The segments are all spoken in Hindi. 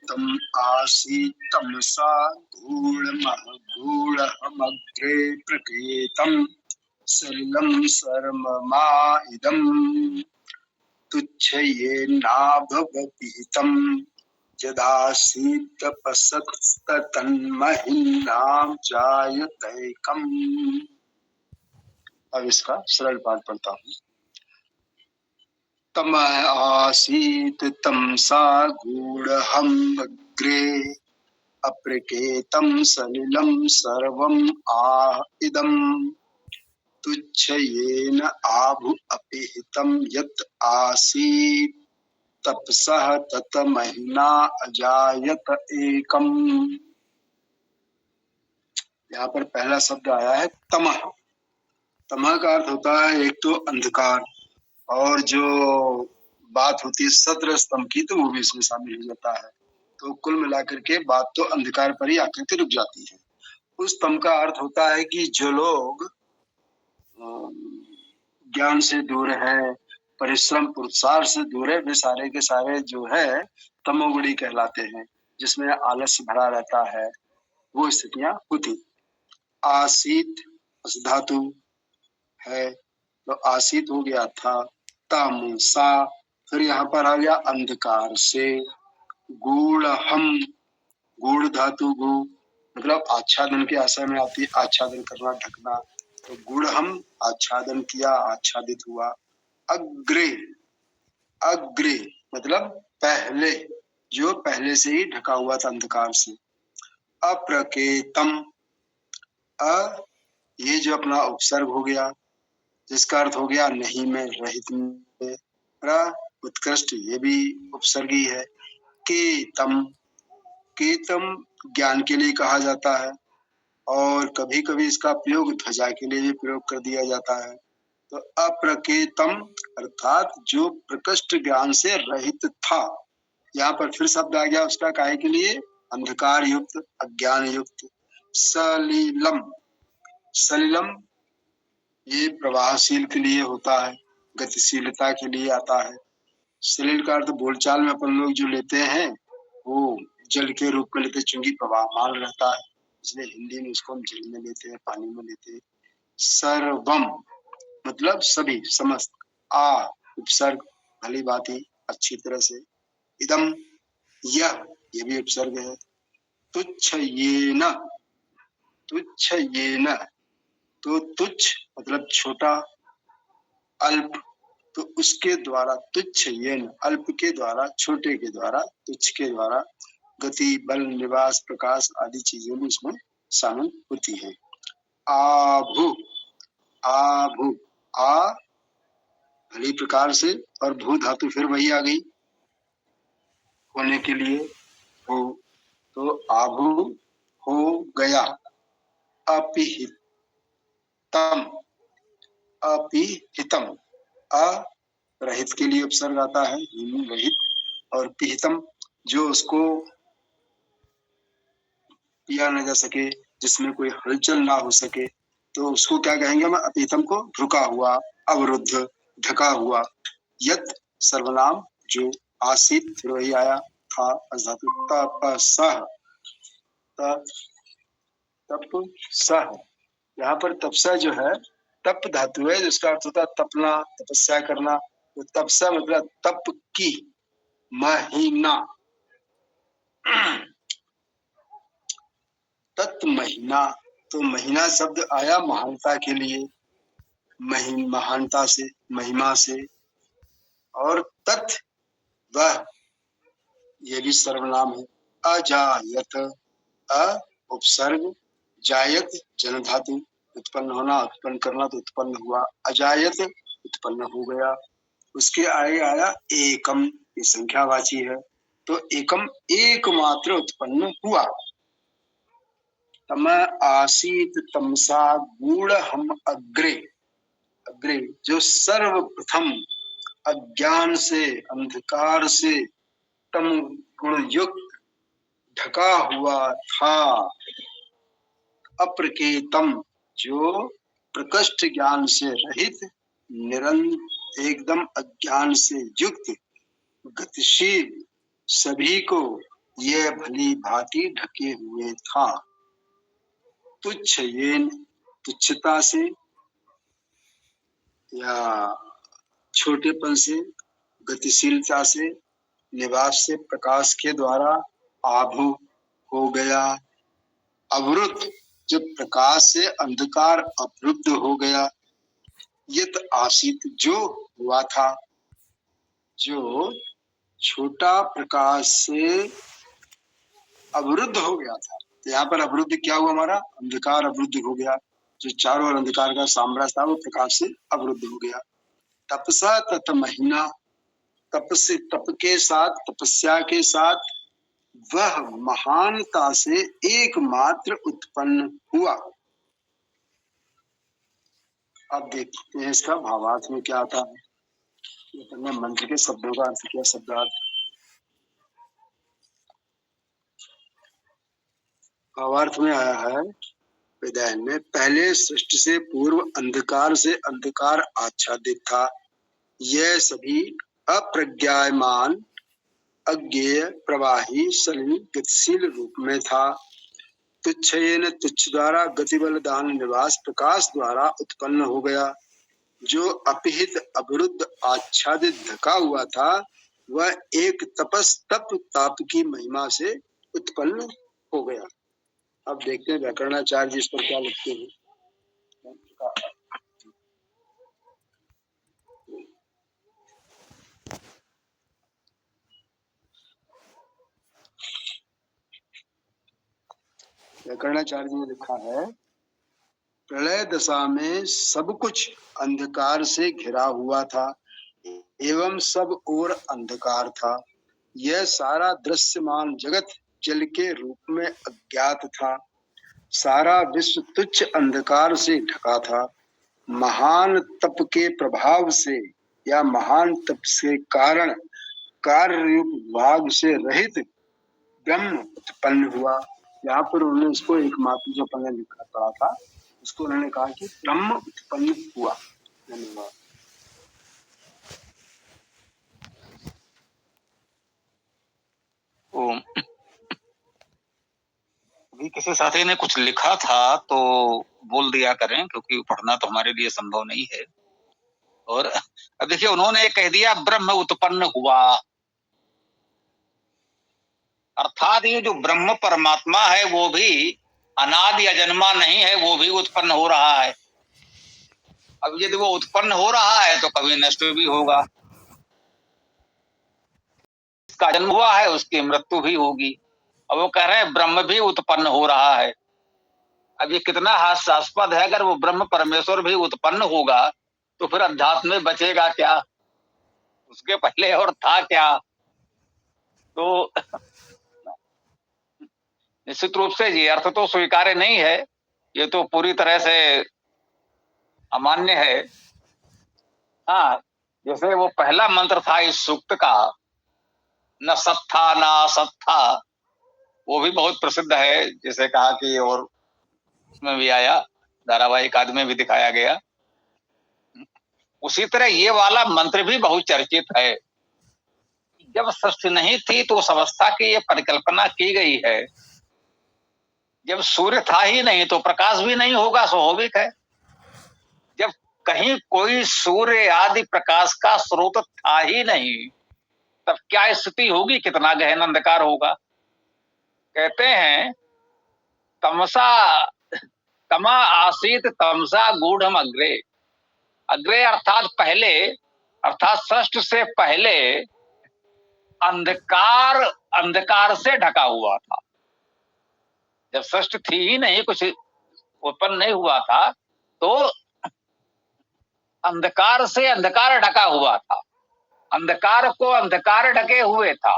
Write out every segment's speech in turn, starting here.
तम आसीत् तमसा गूढमग्रे प्रकृतं सलिलं सर्वमा इदं तुच्छयेनाभवतीतं यदासीत् तपसस्तन्महिम्नां जायतैकम्। अब इसका सरल पाठ पढ़ता हूँ। तम आसीत् तमसा गूढम् अग्रे अप्रकेतं सलिलं सर्वम् इदं तुच्छयेन आभु अपिहितं यत् आसीत् तपसः ततमहिना अजायत एकम्। यहाँ पर पहला शब्द आया है तमः। तमः का अर्थ होता है एक तो अंधकार, और जो बात होती है सत्र स्तंभ की तो वो भी इसमें शामिल हो जाता है। तो कुल मिलाकर के बात तो अंधकार पर ही आकर के रुक जाती है। उस स्तंभ का अर्थ होता है कि जो लोग ज्ञान से दूर है, परिश्रम पुरुषार्थ से दूर है, वे सारे के सारे जो है तमोगुणी कहलाते हैं, जिसमें आलस्य भरा रहता है, वो स्थितियां होती। आसीत धातु है तो आसीत हो गया था, तमसा, फिर यहाँ पर आ गया अंधकार से, गूढ़हम, गूढ़ धातु गु मतलब आच्छादन के आशय में आती है, आच्छादन करना, ढकना, तो गूढ़हम आच्छादन किया, आच्छादित हुआ। अग्रे, अग्रे मतलब पहले, जो पहले से ही ढका हुआ था अंधकार से। अप्रकेतम, ये जो अपना उपसर्ग हो गया, जिसका अर्थ हो गया नहीं में, रहित में। उत्कृष्ट, ये भी उपसर्गी है। केतम, केतम ज्ञान के लिए कहा जाता है, और कभी कभी इसका प्रयोग ध्वजा के लिए भी प्रयोग कर दिया जाता है। तो अप्रकेतम अर्थात जो प्रकृष्ट ज्ञान से रहित था। यहाँ पर फिर शब्द आ गया उसका, काहे के लिए? अंधकार युक्त, अज्ञान युक्त। सलिलम, सलिलम ये प्रवाहशील के लिए होता है, गतिशीलता के लिए आता है। सलिल का अर्थ बोलचाल में अपन लोग जो लेते हैं वो जल के रूप में लेते, चूंकि प्रवाहमान रहता है, इसलिए हिंदी में उसको हम जल में लेते हैं, पानी में लेते हैं। सर्वम मतलब सभी, समस्त। आ उपसर्ग, भली बाती, अच्छी तरह से। इदम यह, ये भी उपसर्ग है। तुच्छ ये न, तुच्छ ये न, तो तुच्छ मतलब छोटा, अल्प, तो उसके द्वारा, तुच्छ ये न अल्प के द्वारा, छोटे के द्वारा, तुच्छ के द्वारा गति, बल, निवास, प्रकाश आदि चीजें भी इसमें शामिल होती है। आभु, आभु, आ भली प्रकार से, और भू धातु फिर वही आ गई होने के लिए, हो, तो आभु हो गया। अपिहितम, अपिहितम, रहित के लिए उपसर्ग आता है, रहित, और पिहितम जो उसको पिया न जा सके, जिसमें कोई हलचल ना हो सके, तो उसको क्या कहेंगे हम? अपिहितम को रुका हुआ, अवरुद्ध, ढका हुआ। यत सर्वनाम जो, आसीत फिर वही आया था, तपसः, तपसः, यहाँ पर तपसा जो है तप धातु है, जिसका अर्थ होता है तपना, तपस्या करना। तो तपसा मतलब तप की महीना, तत् महीना, तो महीना शब्द आया महानता के लिए, महानता से, महिमा से, और तत् वह, ये भी सर्वनाम है। अजायत, अ उपसर्ग, जायत जन धातु, उत्पन्न होना, उत्पन्न करना, तो उत्पन्न हुआ। अजायत उत्पन्न हो गया। उसके आगे आया एकम, ये संख्यावाची है, तो एकम एकमात्र उत्पन्न हुआ। तम आसीत तमसा गूढ़हम अग्रे, अग्रे जो सर्वप्रथम अज्ञान से, अंधकार से, तम गुण युक्त ढका हुआ था। अप्रकेतम जो प्रकृष्ट ज्ञान से रहित, निरंतर एकदम अज्ञान से युक्त, गतिशील, सभी को ये भली भांति ढके हुए था। तुच्छ येन, तुच्छता से या छोटेपन से, गतिशीलता से, निवास से, प्रकाश के द्वारा आभू हो गया। अवरुद्ध, जब प्रकाश से अंधकार अवरुद्ध हो गया। यत आसित, जो हुआ था, जो छोटा प्रकाश से अवरुद्ध हो गया था। तो यहाँ पर अवरुद्ध क्या हुआ? हमारा अंधकार अवरुद्ध हो गया। जो चारों ओर अंधकार का साम्राज्य था वो प्रकाश से अवरुद्ध हो गया। तपसा तत महीना, तप से, तप के साथ, तपस्या के साथ वह महानता से एकमात्र उत्पन्न हुआ। अब देखते हैं इसका भावार्थ में क्या आता है। ये मंत्र के शब्दों का अर्थ क्या, शब्दार्थ। भावार्थ में आया है विधाय में, पहले सृष्टि से पूर्व अंधकार से अंधकार आच्छादित था। यह सभी अप्रज्ञायमान, अज्ञेय, प्रवाही, सलिल, गतिशील रूप में था। तुच्छयेन, तुच्छ द्वारा, गतिबल दान निवास प्रकाश द्वारा उत्पन्न हो गया। जो अपिहित, अवरुद्ध, आच्छादित, ढका हुआ था, वह एक तपस, तप, ताप की महिमा से उत्पन्न हो गया। अब देखते हैं व्याकरणाचार्य जी इस पर क्या लिखते हैं। व्याकरणाचार्य जी ने लिखा है, प्रलय दशा में सब कुछ अंधकार से घिरा हुआ था एवं सब ओर अंधकार था। यह सारा दृश्यमान जगत जल के रूप में अज्ञात था। सारा विश्व तुच्छ अंधकार से ढका था। महान तप के प्रभाव से या महान तप से कारण कार्य रूप भाग से रहित ब्रह्म उत्पन्न हुआ। यहाँ पर उन्होंने इसको एकमात्र, जो अपन ने लिखा पढ़ा था, उसको उन्होंने कहा कि ब्रह्म उत्पन्न हुआ। धन्यवाद। ओम। अभी किसी साथी ने कुछ लिखा था तो बोल दिया करें, क्योंकि पढ़ना तो हमारे लिए संभव नहीं है। और अब देखिए, उन्होंने कह दिया ब्रह्म उत्पन्न हुआ, अर्थात ये जो ब्रह्म परमात्मा है वो भी अनादि अजन्मा नहीं है, वो भी उत्पन्न हो रहा है। अब यदि वो उत्पन्न हो रहा है तो कभी नष्ट भी होगा। इसका जन्म हुआ है, उसकी मृत्यु भी होगी। अब वो कह रहे हैं ब्रह्म भी उत्पन्न हो रहा है। अब ये कितना हास्यास्पद है, अगर वो ब्रह्म परमेश्वर भी उत्पन्न होगा तो फिर अध्यात्म में बचेगा क्या? उसके पहले और था क्या? तो निश्चित रूप से ये अर्थ तो स्वीकार्य नहीं है, ये तो पूरी तरह से अमान्य है। हाँ, जैसे वो पहला मंत्र था इस सूक्त का, न सत था न असत था, वो भी बहुत प्रसिद्ध है। जैसे कहा कि, और उसमें भी आया, धारावाहिक आदि में भी दिखाया गया। उसी तरह ये वाला मंत्र भी बहुत चर्चित है। जब सृष्टि नहीं थी तो उस अवस्था की ये परिकल्पना की गई है। जब सूर्य था ही नहीं तो प्रकाश भी नहीं होगा, स्वाभाविक है। जब कहीं कोई सूर्य आदि प्रकाश का स्रोत था ही नहीं, तब क्या स्थिति होगी, कितना गहन अंधकार होगा। कहते हैं तमसा, तमा आसीत तमसा गूढ़म अग्रे। अग्रे अर्थात पहले, अर्थात सृष्टि से पहले अंधकार अंधकार से ढका हुआ था। जब सृष्टि थी ही नहीं, कुछ उत्पन्न नहीं हुआ था, तो अंधकार से अंधकार ढका हुआ था। अंधकार को अंधकार ढके हुए था।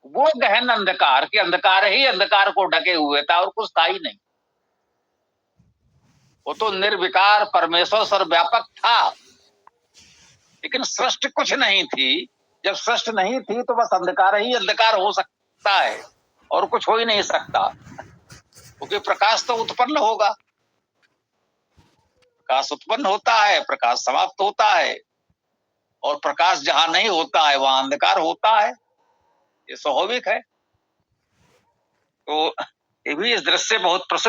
वो गहन अंधकार कि अंधकार ही अंधकार को ढके हुए था और कुछ था ही नहीं। वो तो निर्विकार परमेश्वर सर्वव्यापक था, लेकिन सृष्टि कुछ नहीं थी। जब सृष्टि नहीं थी तो बस अंधकार ही अंधकार हो सकता है और कुछ हो ही नहीं सकता, क्योंकि प्रकाश तो उत्पन्न होगा। प्रकाश उत्पन्न होता है, प्रकाश समाप्त होता है, और प्रकाश जहां नहीं होता है वहां अंधकार होता है। ये स्वाभाविक है। तो ये भी इस दृश्य से बहुत प्रसिद्ध